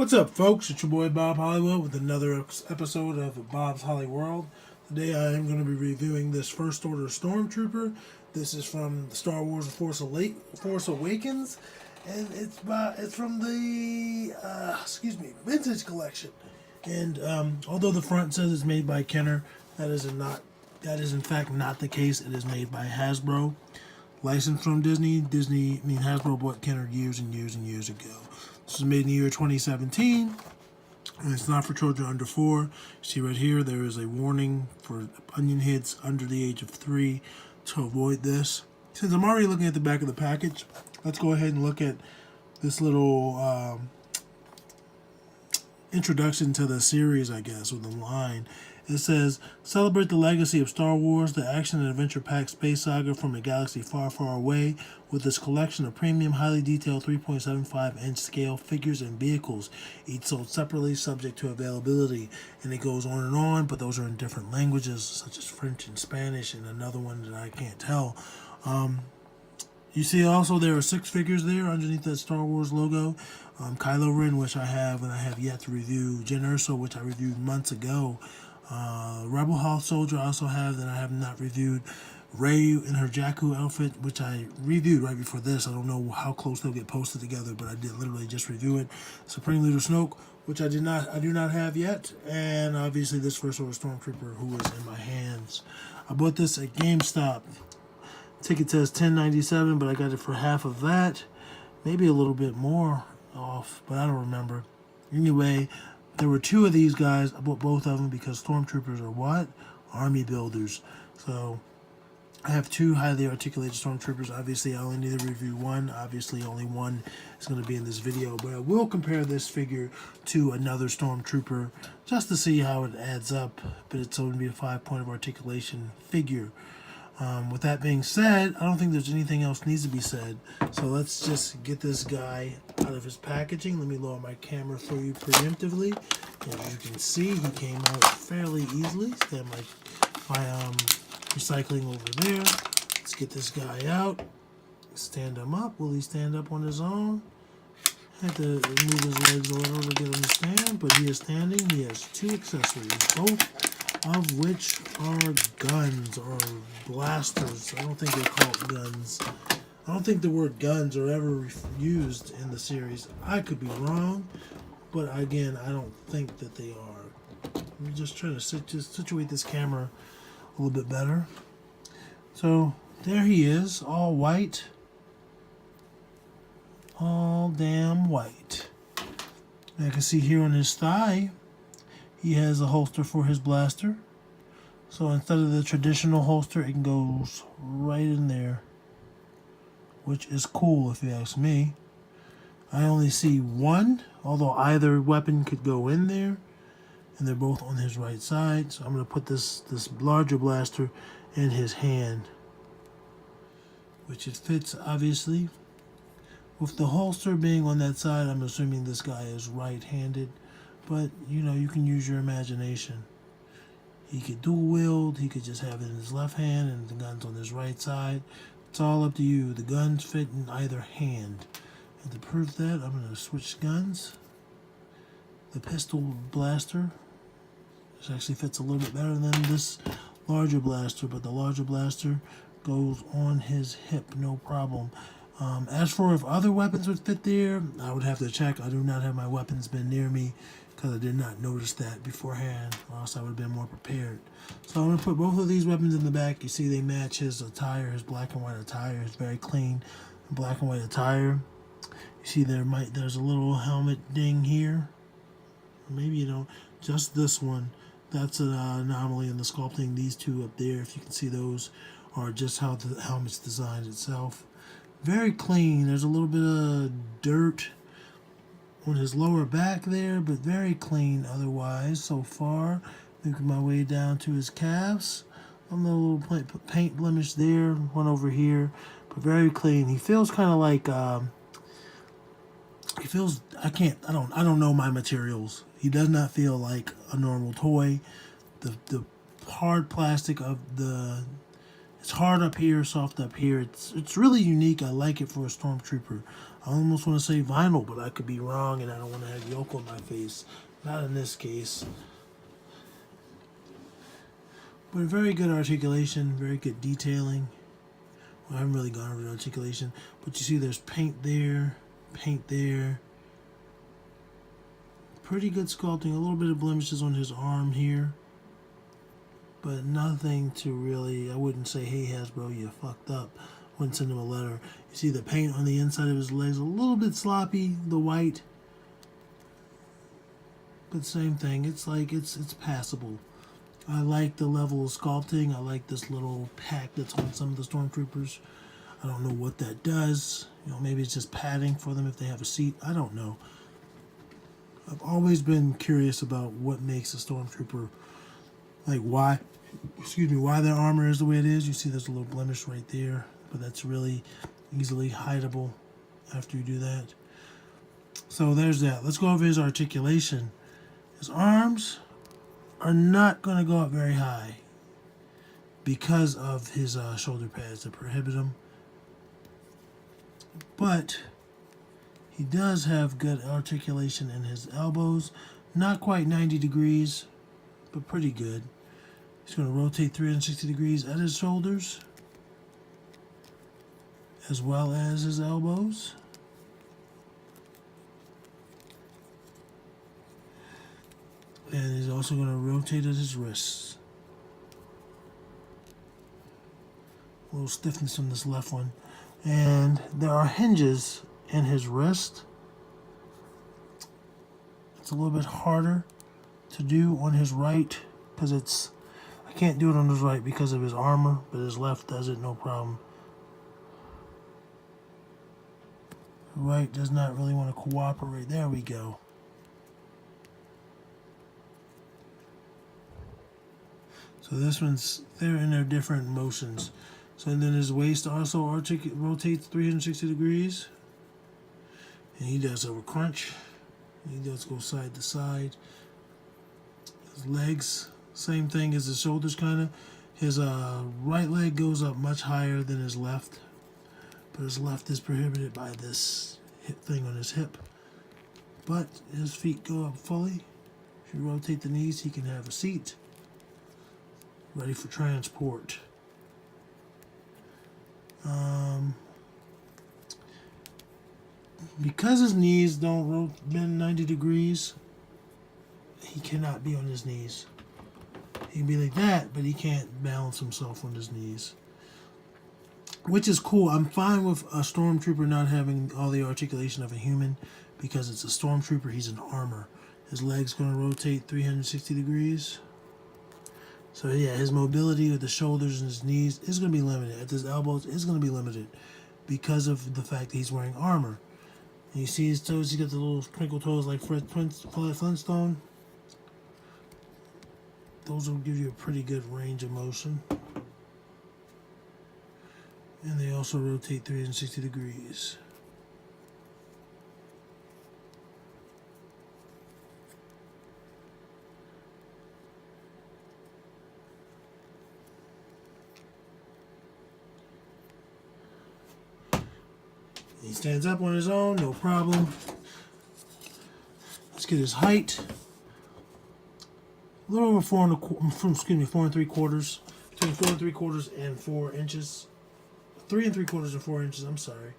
What's up, folks? It's your boy Bob Hollywood with another episode of Bob's Holly World. Today I am going to be reviewing this First Order Stormtrooper. This is from Star Wars: The Force Awakens, and it's from the vintage collection. And although the front says it's made by Kenner, that is in fact not the case. It is made by Hasbro, licensed from Disney. Hasbro bought Kenner years and years and years ago. This was made in the year 2017, and it's not for children under 4. See right here, there is a warning for onion hits under the age of 3 to avoid this. Since I'm already looking at the back of the package, let's go ahead and look at this little introduction to the series, I guess, with the line. It says, celebrate the legacy of Star Wars, the action and adventure-packed space saga from a galaxy far, far away, with this collection of premium, highly detailed 3.75-inch scale figures and vehicles, each sold separately, subject to availability. And it goes on, but those are in different languages, such as French and Spanish, and another one that I can't tell. You see also there are 6 figures there underneath that Star Wars logo. Kylo Ren, which I have, and I have yet to review. Jyn Erso, which I reviewed months ago. Rebel House Soldier I also have that I have not reviewed. Rey in her Jakku outfit, which I reviewed right before this. I don't know how close they'll get posted together, but I did literally just review it. Supreme Leader Snoke, which I do not have yet, and obviously this First Order Stormtrooper, who is in my hands. I bought this at GameStop. Ticket says $10.97, but I got it for half of that, maybe a little bit more off, but I don't remember. Anyway, there were 2 of these guys. I bought both of them because Stormtroopers are what? Army builders. So I have 2 highly articulated Stormtroopers. Obviously, I only need to review one. Obviously, only one is going to be in this video. But I will compare this figure to another Stormtrooper just to see how it adds up. But it's going to be a 5-point of articulation figure. With that being said, I don't think there's anything else needs to be said. So let's just get this guy out of his packaging. Let me lower my camera for you preemptively. As you can see, he came out fairly easily. Stand my recycling over there. Let's get this guy out. Stand him up. Will he stand up on his own? Had to move his legs a little to get him to stand, but he is standing. He has 2 accessories, both of which are guns or blasters. I don't think they're called guns. I don't think the word guns are ever used in the series. I could be wrong, but again, I don't think that they are. I'm just trying to situate this camera a little bit better. So there he is, all white. All damn white. And I can see here on his thigh, he has a holster for his blaster. So instead of the traditional holster, it goes right in there, which is cool if you ask me. I only see one, although either weapon could go in there, and they're both on his right side. So I'm going to put this larger blaster in his hand, which it fits obviously. With the holster being on that side, I'm assuming this guy is right-handed. But, you know, you can use your imagination. He could dual wield. He could just have it in his left hand and the gun's on his right side. It's all up to you. The guns fit in either hand. And to prove that, I'm going to switch guns. The pistol blaster, which actually fits a little bit better than this larger blaster, but the larger blaster goes on his hip, no problem. As for if other weapons would fit there, I would have to check. I do not have my weapons bin near me because I did not notice that beforehand, or else I would have been more prepared. So I'm going to put both of these weapons in the back. You see they match his attire, his black and white attire. It's very clean black and white attire. You see there's a little helmet ding here. Maybe you don't. Just this one. That's an anomaly in the sculpting. These 2 up there, if you can see those, are just how the helmet's designed itself. Very clean. There's a little bit of dirt on his lower back there, but very clean otherwise so far. Making my way down to his calves. A little paint blemish there, one over here, but very clean. He feels kind of like he feels. I don't know my materials. He does not feel like a normal toy. The hard plastic of the It's hard up here, soft up here. It's really unique. I like it for a Stormtrooper. I almost want to say vinyl, but I could be wrong, and I don't want to have yolk on my face. Not in this case. But very good articulation, very good detailing. Well, I haven't really gone over the articulation, but you see there's paint there, paint there. Pretty good sculpting, a little bit of blemishes on his arm here. But nothing to really, I wouldn't say, hey Hasbro, you fucked up. Wouldn't send him a letter. You see the paint on the inside of his legs, a little bit sloppy, the white. But same thing, it's like, it's passable. I like the level of sculpting. I like this little pack that's on some of the Stormtroopers. I don't know what that does. You know, maybe it's just padding for them if they have a seat. I don't know. I've always been curious about what makes a Stormtrooper, like why their armor is the way it is. You see there's a little blemish right there, but that's really easily hideable after you do that. So there's that. Let's go over his articulation. His arms are not going to go up very high because of his shoulder pads that prohibit him. But he does have good articulation in his elbows. Not quite 90 degrees, but pretty good. He's going to rotate 360 degrees at his shoulders, as well as his elbows. And he's also going to rotate at his wrists. A little stiffness on this left one. And there are hinges in his wrist. It's a little bit harder to do on his right because I can't do it on his right because of his armor, but his left does it no problem. Right does not really want to cooperate. There we go. So this one's, they're in their different motions. So and then his waist also rotates 360 degrees. And he does a crunch. He does go side to side. His legs, same thing as his shoulders kind of. His right leg goes up much higher than his left. But his left is prohibited by this hip thing on his hip. But his feet go up fully. If you rotate the knees, he can have a seat. Ready for transport. Because his knees don't bend 90 degrees, he cannot be on his knees. He can be like that, but he can't balance himself on his knees. Which is cool. I'm fine with a Stormtrooper not having all the articulation of a human because it's a Stormtrooper, he's in armor. His leg's going to rotate 360 degrees. So yeah, his mobility with the shoulders and his knees is going to be limited. At his elbows, it's going to be limited because of the fact that he's wearing armor. And you see his toes, he's got the little crinkle toes like Fred Flintstone. Those will give you a pretty good range of motion. And they also rotate 360 degrees. He stands up on his own, no problem. Let's get his height. A little over 4 3/4. Between 4 3/4 and 4 inches. 3 3/4 and 4 inches, I'm sorry.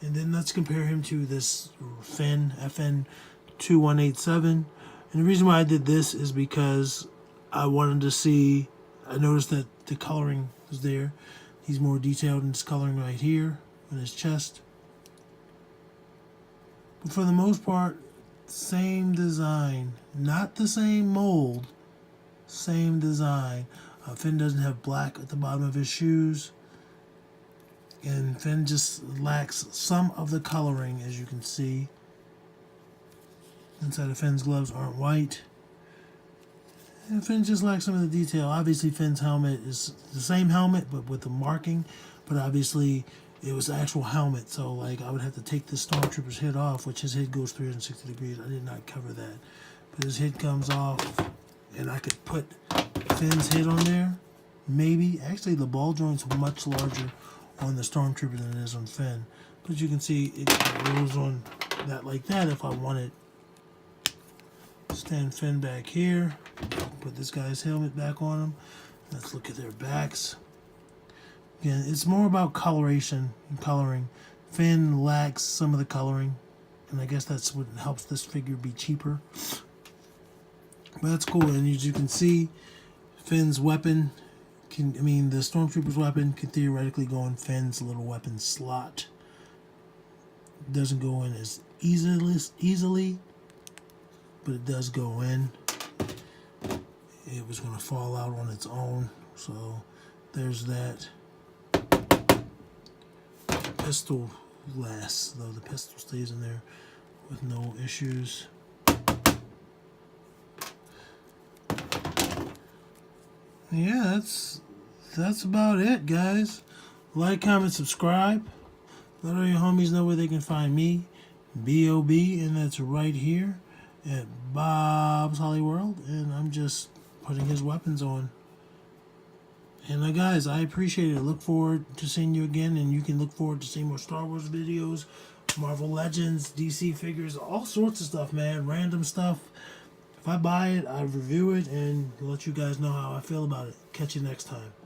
And then let's compare him to this Finn, FN2187. And the reason why I did this is because I wanted to see, I noticed that the coloring is there. He's more detailed in his coloring right here on his chest. But for the most part, same design. Not the same mold, same design. Finn doesn't have black at the bottom of his shoes. And Finn just lacks some of the coloring, as you can see. Inside of Finn's gloves aren't white. And Finn just lacks some of the detail. Obviously, Finn's helmet is the same helmet, but with the marking. But obviously, it was the actual helmet. So, like, I would have to take this Stormtrooper's head off, which his head goes 360 degrees. I did not cover that. But his head comes off, and I could put Finn's head on there. maybe. Actually, the ball joint's much larger on the Stormtrooper than it is on Finn. But you can see it goes on that like that if I wanted. Stand Finn back here. Put this guy's helmet back on him. Let's look at their backs. Again, it's more about coloration and coloring. Finn lacks some of the coloring, and I guess that's what helps this figure be cheaper. But that's cool, and as you can see, Finn's weapon the Stormtrooper's weapon can theoretically go in Finn's little weapon slot. It doesn't go in as easily, but it does go in. It was going to fall out on its own, so there's that. Pistol lasts, though. The pistol stays in there with no issues. Yeah, that's about it, guys. Like, comment, subscribe. Let all your homies know where they can find me, B.O.B., and that's right here at Bob's Holly World, and I'm just putting his weapons on. And guys, I appreciate it. Look forward to seeing you again, and you can look forward to seeing more Star Wars videos, Marvel Legends, DC figures, all sorts of stuff, man. Random stuff. If I buy it, I review it and let you guys know how I feel about it. Catch you next time.